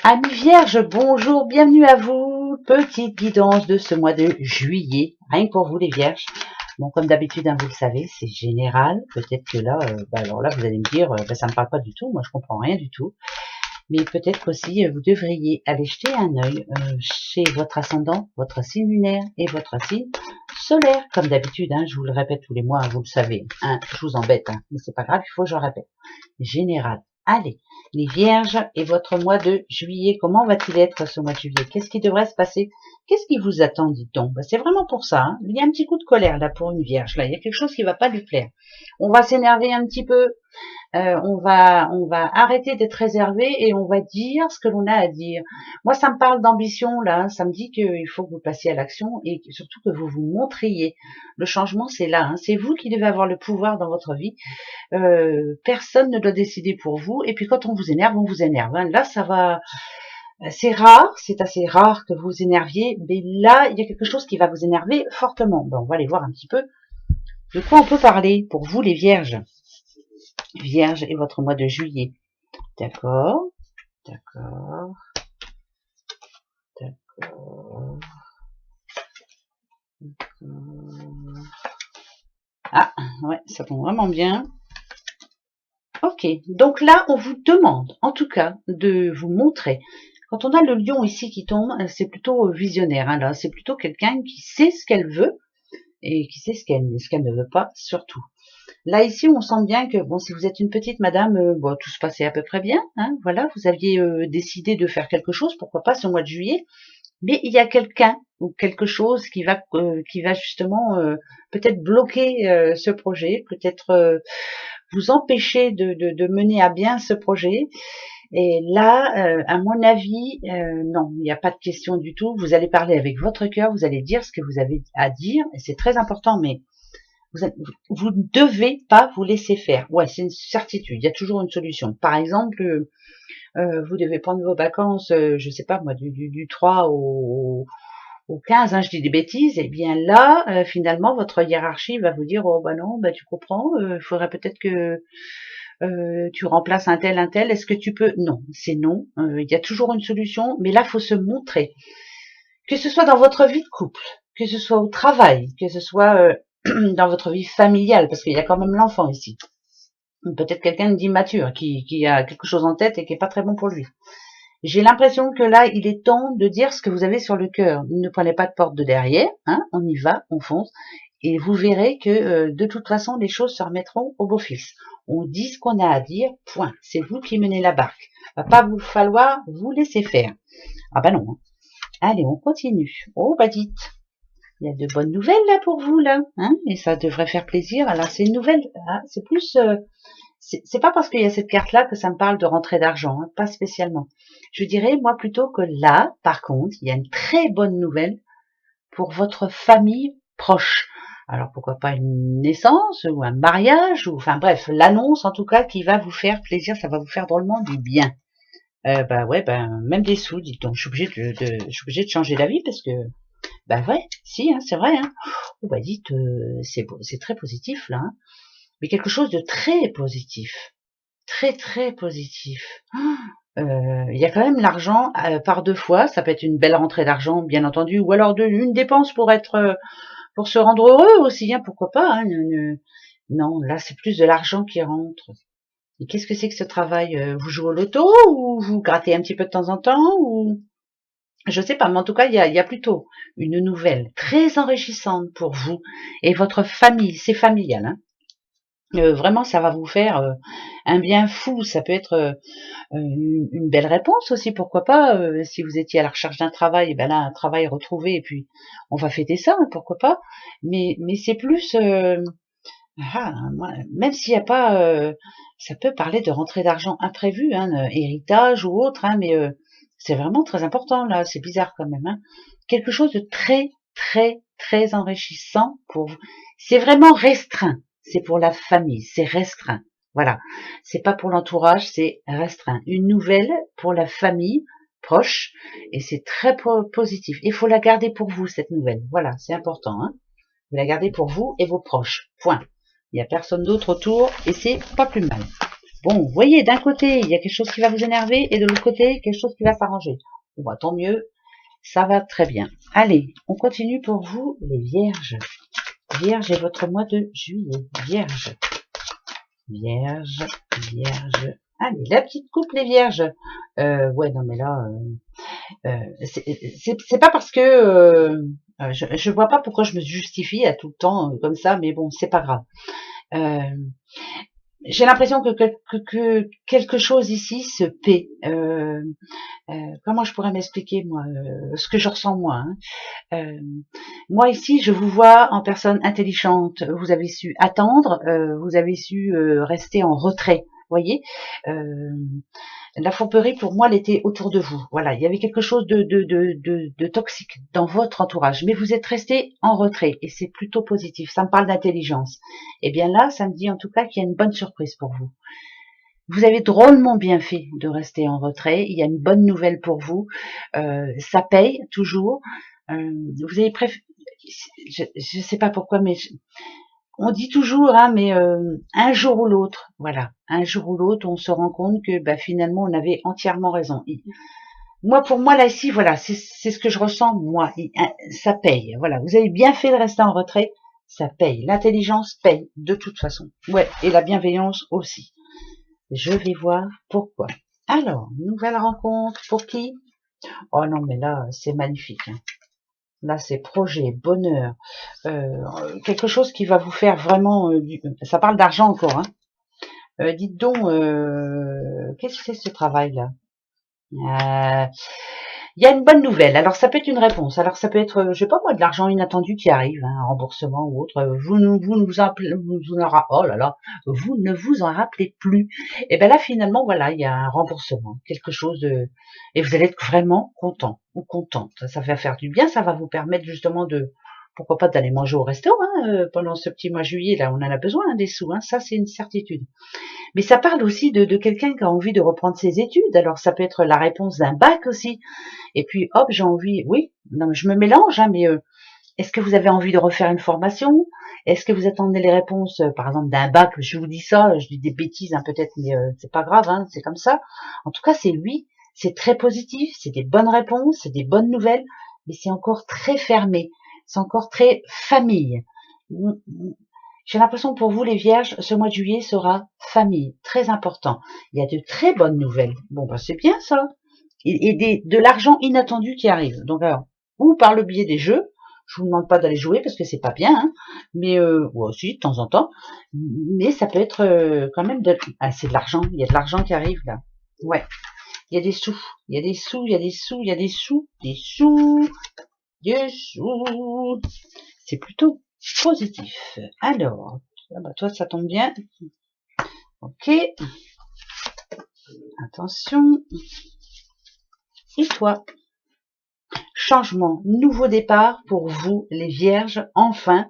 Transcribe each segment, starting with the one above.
Amis vierges, bonjour, bienvenue à vous. Petite guidance de ce mois de juillet, rien que pour vous les vierges. Bon, comme d'habitude, vous le savez, c'est général. Peut-être que là, alors là, vous allez me dire, ça me parle pas du tout, moi je comprends rien du tout. Mais peut-être qu'aussi, vous devriez aller jeter un œil chez votre ascendant, votre signe lunaire et votre signe solaire. Comme d'habitude, je vous le répète tous les mois, vous le savez. Je vous embête, mais c'est pas grave, il faut que je le répète. Général. Allez, les vierges et votre mois de juillet, comment va-t-il être ce mois de juillet? Qu'est-ce qui devrait se passer? Qu'est-ce qui vous attend, dit-on? C'est vraiment pour ça. Il y a un petit coup de colère là pour une vierge. Là, il y a quelque chose qui va pas lui plaire. On va s'énerver un petit peu. On va arrêter d'être réservé et on va dire ce que l'on a à dire. Moi, ça me parle d'ambition là. Ça me dit qu'il faut que vous passiez à l'action et surtout que vous vous montriez. Le changement, c'est là. C'est vous qui devez avoir le pouvoir dans votre vie. Personne ne doit décider pour vous. Et puis quand on vous énerve, on vous énerve. Là, ça va. C'est rare, c'est assez rare que vous vous énerviez, mais là, il y a quelque chose qui va vous énerver fortement. On va aller voir un petit peu de quoi on peut parler pour vous, les vierges. Vierge et votre mois de juillet. D'accord, d'accord, d'accord. Ah, ouais, ça tombe vraiment bien. Ok, donc là, on vous demande, en tout cas, de vous montrer. Quand on a le lion ici qui tombe, c'est plutôt visionnaire. Là, c'est plutôt quelqu'un qui sait ce qu'elle veut et qui sait ce qu'elle ne veut pas, surtout. Là, ici, on sent bien que, bon, si vous êtes une petite madame, tout se passait à peu près bien. Voilà, vous aviez décidé de faire quelque chose, pourquoi pas ce mois de juillet. Mais il y a quelqu'un ou quelque chose qui va justement peut-être bloquer ce projet, peut-être vous empêcher de mener à bien ce projet. Et là, à mon avis, non, il n'y a pas de question du tout. Vous allez parler avec votre cœur, vous allez dire ce que vous avez à dire, et c'est très important, mais vous ne devez pas vous laisser faire. Ouais, c'est une certitude, il y a toujours une solution. Par exemple, vous devez prendre vos vacances, je sais pas moi, du 3 au 15, je dis des bêtises, et bien là, finalement, votre hiérarchie va vous dire, oh bah non, bah tu comprends, il faudrait peut-être que tu remplaces un tel, est-ce que tu peux? Non, c'est non, il y a toujours une solution, mais là, faut se montrer. Que ce soit dans votre vie de couple, que ce soit au travail, que ce soit dans votre vie familiale, parce qu'il y a quand même l'enfant ici. Peut-être quelqu'un d'immature qui a quelque chose en tête et qui est pas très bon pour lui. J'ai l'impression que là, il est temps de dire ce que vous avez sur le cœur. Ne prenez pas de porte de derrière, on y va, on fonce, et vous verrez que de toute façon, les choses se remettront au beau fixe. On dit ce qu'on a à dire, point. C'est vous qui menez la barque. Va pas vous falloir vous laisser faire. Ah bah non. Allez, on continue. Oh bah dites, il y a de bonnes nouvelles là pour vous là, et ça devrait faire plaisir. Alors c'est une nouvelle, c'est plus c'est pas parce qu'il y a cette carte-là que ça me parle de rentrée d'argent, pas spécialement. Je dirais, moi, plutôt que là, par contre, il y a une très bonne nouvelle pour votre famille proche. Alors, pourquoi pas une naissance ou un mariage, ou enfin bref, l'annonce, en tout cas, qui va vous faire plaisir, ça va vous faire drôlement du bien. Même des sous, dites donc. Je suis obligée de changer d'avis parce que, ouais, si, c'est vrai, Oh, dites, c'est très positif, là, mais quelque chose de très positif. Très, très positif. Il y a quand même l'argent par deux fois. Ça peut être une belle rentrée d'argent, bien entendu, ou alors une dépense pour se rendre heureux aussi, pourquoi pas. Non, là, c'est plus de l'argent qui rentre. Et qu'est-ce que c'est que ce travail? Vous jouez au loto ou vous grattez un petit peu de temps en temps ou je sais pas, mais en tout cas, il y a plutôt une nouvelle très enrichissante pour vous et votre famille. C'est familial, vraiment, ça va vous faire un bien fou. Ça peut être une belle réponse aussi, pourquoi pas. Si vous étiez à la recherche d'un travail, là, un travail retrouvé, et puis on va fêter ça, pourquoi pas. Mais c'est plus, même s'il n'y a pas, ça peut parler de rentrée d'argent imprévue, héritage ou autre, mais c'est vraiment très important là. C'est bizarre quand même. Quelque chose de très, très, très enrichissant pour vous. C'est vraiment restreint. C'est pour la famille, c'est restreint. Voilà. C'est pas pour l'entourage, c'est restreint. Une nouvelle pour la famille proche, et c'est très positif. Il faut la garder pour vous, cette nouvelle. Voilà, c'est important. Vous la gardez pour vous et vos proches. Point. Il n'y a personne d'autre autour, et c'est pas plus mal. Bon, vous voyez, d'un côté, il y a quelque chose qui va vous énerver, et de l'autre côté, quelque chose qui va s'arranger. Bon, bah, tant mieux, ça va très bien. Allez, on continue pour vous, les vierges. Vierge est votre mois de juillet. Vierge. Vierge, vierge. Allez, la petite coupe, les vierges. Ouais, non, mais là, c'est pas parce que je vois pas pourquoi je me justifie à tout le temps comme ça, mais bon, c'est pas grave. J'ai l'impression que quelque chose ici se paie. Comment je pourrais m'expliquer moi ce que je ressens moi, hein. Moi ici, je vous vois en personne intelligente. Vous avez su attendre, vous avez su rester en retrait. Voyez, la fourberie pour moi, elle était autour de vous. Voilà, il y avait quelque chose de toxique dans votre entourage, mais vous êtes resté en retrait et c'est plutôt positif. Ça me parle d'intelligence. Et bien là, ça me dit en tout cas qu'il y a une bonne surprise pour vous. Vous avez drôlement bien fait de rester en retrait. Il y a une bonne nouvelle pour vous. Ça paye toujours. Vous avez préféré. Je sais pas pourquoi, mais on dit toujours, hein, mais un jour ou l'autre, voilà, un jour ou l'autre, on se rend compte que bah, finalement, on avait entièrement raison. Moi, pour moi, là, ici, voilà, c'est ce que je ressens, moi. Ça paye. Voilà, vous avez bien fait de rester en retrait. Ça paye. L'intelligence paye, de toute façon. Ouais, et la bienveillance aussi. Je vais voir pourquoi. Alors, nouvelle rencontre, pour qui? Oh non, mais là, c'est magnifique. Hein. Là, c'est projet, bonheur, quelque chose qui va vous faire vraiment... ça parle d'argent encore. Hein. Dites donc, qu'est-ce que c'est ce travail-là? Il y a une bonne nouvelle. Alors, ça peut être une réponse. Alors, ça peut être, je sais pas moi, de l'argent inattendu qui arrive, hein, un remboursement ou autre. Vous ne vous en rappelez plus. Et ben là, finalement, voilà, il y a un remboursement, quelque chose de, et vous allez être vraiment content ou contente. Ça va faire du bien. Ça va vous permettre justement de, pourquoi pas d'aller manger au resto, hein, pendant ce petit mois de juillet. Là, on en a besoin hein, des sous. Hein, ça, c'est une certitude. Mais ça parle aussi de quelqu'un qui a envie de reprendre ses études. Alors, ça peut être la réponse d'un bac aussi. Et puis hop, j'ai envie, oui, non, je me mélange, hein, mais est-ce que vous avez envie de refaire une formation? Est-ce que vous attendez les réponses, par exemple, d'un bac? Je vous dis ça, je dis des bêtises, hein, peut-être, mais c'est pas grave, hein, c'est comme ça. En tout cas, c'est lui, c'est très positif, c'est des bonnes réponses, c'est des bonnes nouvelles, mais c'est encore très fermé, c'est encore très famille. J'ai l'impression que pour vous, les vierges, ce mois de juillet sera famille, très important. Il y a de très bonnes nouvelles. Bon, ben c'est bien ça et de l'argent inattendu qui arrive. Donc alors, ou par le biais des jeux, je vous demande pas d'aller jouer parce que c'est pas bien, hein, mais ou aussi de temps en temps, mais ça peut être quand même c'est de l'argent, il y a de l'argent qui arrive là. Ouais, il y a des sous, il y a des sous, il y a des sous, il y a des sous, des sous, des sous. C'est plutôt positif. Alors, ah bah toi ça tombe bien. Ok, attention. Et toi? Changement, nouveau départ pour vous, les vierges, enfin.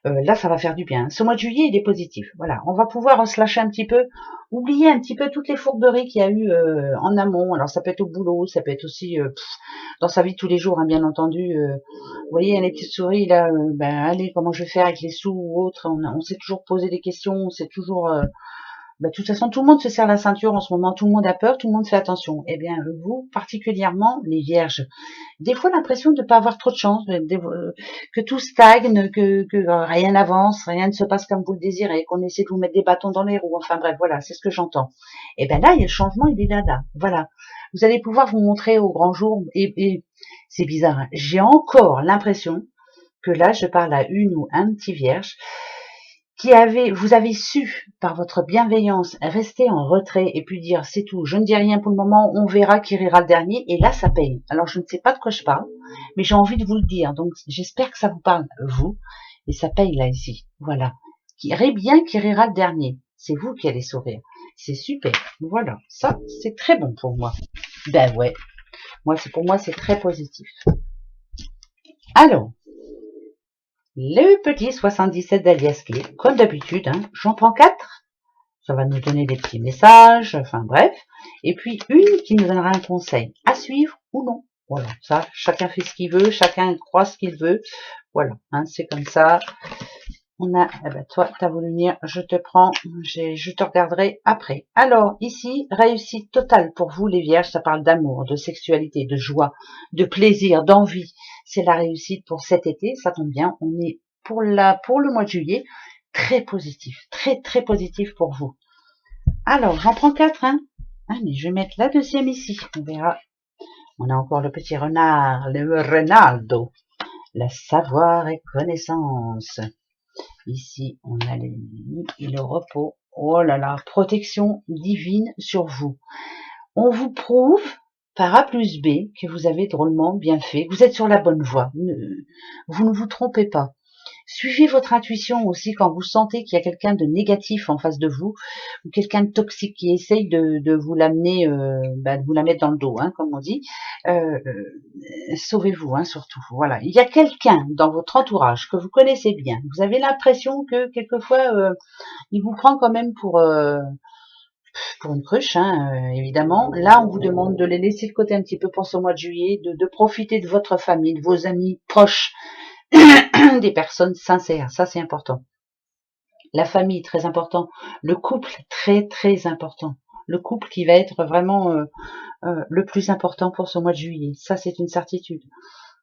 Là, ça va faire du bien. Ce mois de juillet, il est positif. Voilà, on va pouvoir se lâcher un petit peu, oublier un petit peu toutes les fourberies qu'il y a eu en amont. Alors, ça peut être au boulot, ça peut être aussi dans sa vie de tous les jours, hein, bien entendu. Vous voyez, les petites souris, là, ben, allez, comment je vais faire avec les sous ou autres. On s'est toujours posé des questions, on s'est toujours... de toute façon, tout le monde se serre la ceinture en ce moment, tout le monde a peur, tout le monde fait attention. Eh bien, vous, particulièrement, les vierges, des fois l'impression de ne pas avoir trop de chance, que tout stagne, que rien n'avance, rien ne se passe comme vous le désirez, qu'on essaie de vous mettre des bâtons dans les roues, enfin bref, voilà, c'est ce que j'entends. Et bien là, il y a le changement, il est là, voilà. Vous allez pouvoir vous montrer au grand jour, et c'est bizarre, hein. J'ai encore l'impression que là, je parle à une ou un petit vierge, vous avez su, par votre bienveillance, rester en retrait et puis dire c'est tout, je ne dis rien pour le moment, on verra qui rira le dernier, et là ça paye. Alors je ne sais pas de quoi je parle, mais j'ai envie de vous le dire, donc j'espère que ça vous parle, vous, et ça paye là ici, voilà. Qui rit bien, qui rira le dernier, c'est vous qui allez sourire, c'est super, voilà, ça c'est très bon pour moi. Ben ouais, pour moi c'est très positif. Alors, le petit 77 d'Aliaski, comme d'habitude, hein, j'en prends 4. Ça va nous donner des petits messages, enfin bref. Et puis une qui nous donnera un conseil à suivre ou non. Voilà, ça, chacun fait ce qu'il veut, chacun croit ce qu'il veut. Voilà, hein, c'est comme ça. On a, eh ben toi, t'as voulu venir, je te prends, je te regarderai après. Alors, ici, réussite totale pour vous, les vierges, ça parle d'amour, de sexualité, de joie, de plaisir, d'envie. C'est la réussite pour cet été, ça tombe bien, on est pour le mois de juillet, très positif, très, très positif pour vous. Alors, j'en prends 4, hein. Ah, mais je vais mettre la deuxième ici, on verra. On a encore le petit renard, le Renaldo. La savoir et connaissance. Ici, on a l'ennemi et le repos. Oh là là, protection divine sur vous. On vous prouve par A plus B que vous avez drôlement bien fait, que vous êtes sur la bonne voie. Vous ne vous trompez pas. Suivez votre intuition aussi quand vous sentez qu'il y a quelqu'un de négatif en face de vous ou quelqu'un de toxique qui essaye de vous l'amener, de vous la mettre dans le dos, hein, comme on dit. Sauvez-vous, hein, surtout. Voilà, il y a quelqu'un dans votre entourage que vous connaissez bien. Vous avez l'impression que quelquefois il vous prend quand même pour une cruche, hein, évidemment. Là, on vous demande de les laisser de côté un petit peu pour ce mois de juillet, de profiter de votre famille, de vos amis proches. Des personnes sincères, ça c'est important. La famille, très important. Le couple, très très important. Le couple qui va être vraiment le plus important pour ce mois de juillet. Ça c'est une certitude.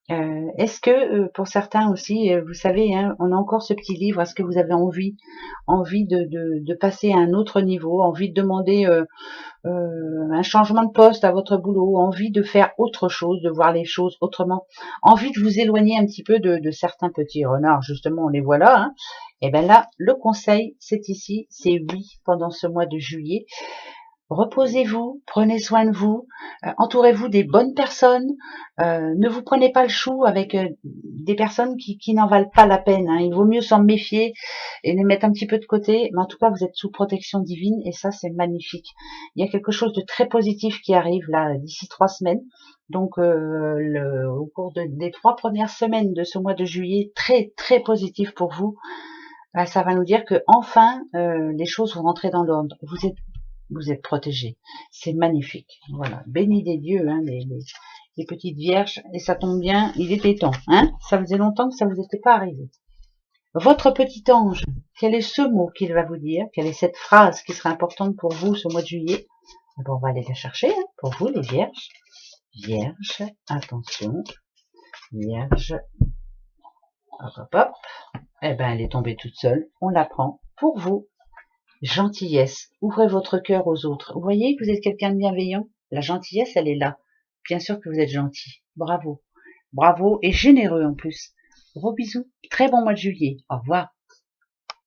Est-ce que pour certains aussi, vous savez, hein, on a encore ce petit livre, est-ce que vous avez envie de passer à un autre niveau, envie de demander un changement de poste à votre boulot, envie de faire autre chose, de voir les choses autrement, envie de vous éloigner un petit peu de certains petits renards, justement, on les voit là, hein. Et bien là, le conseil, c'est ici, c'est oui, pendant ce mois de juillet. Reposez-vous, prenez soin de vous, entourez-vous des bonnes personnes, ne vous prenez pas le chou avec des personnes qui n'en valent pas la peine, hein. Il vaut mieux s'en méfier et les mettre un petit peu de côté, mais en tout cas vous êtes sous protection divine et ça c'est magnifique. Il y a quelque chose de très positif qui arrive là d'ici 3 semaines, donc au cours des 3 premières semaines de ce mois de juillet, très très positif pour vous. Ça va nous dire que enfin les choses vont rentrer dans l'ordre. Vous êtes protégés. C'est magnifique. Voilà. Béni des dieux, hein, les petites vierges. Et ça tombe bien, il était temps. Hein, ça faisait longtemps que ça vous était pas arrivé. Votre petit ange, quel est ce mot qu'il va vous dire? Quelle est cette phrase qui sera importante pour vous ce mois de juillet? Bon, on va aller la chercher, hein, pour vous les vierges. Vierge, attention. Vierge. Hop, hop, hop. Eh ben, elle est tombée toute seule. On la prend pour vous. Gentillesse, ouvrez votre cœur aux autres. Vous voyez que vous êtes quelqu'un de bienveillant? La gentillesse, elle est là. Bien sûr que vous êtes gentil. Bravo. Bravo et généreux en plus. Gros bisous. Très bon mois de juillet. Au revoir.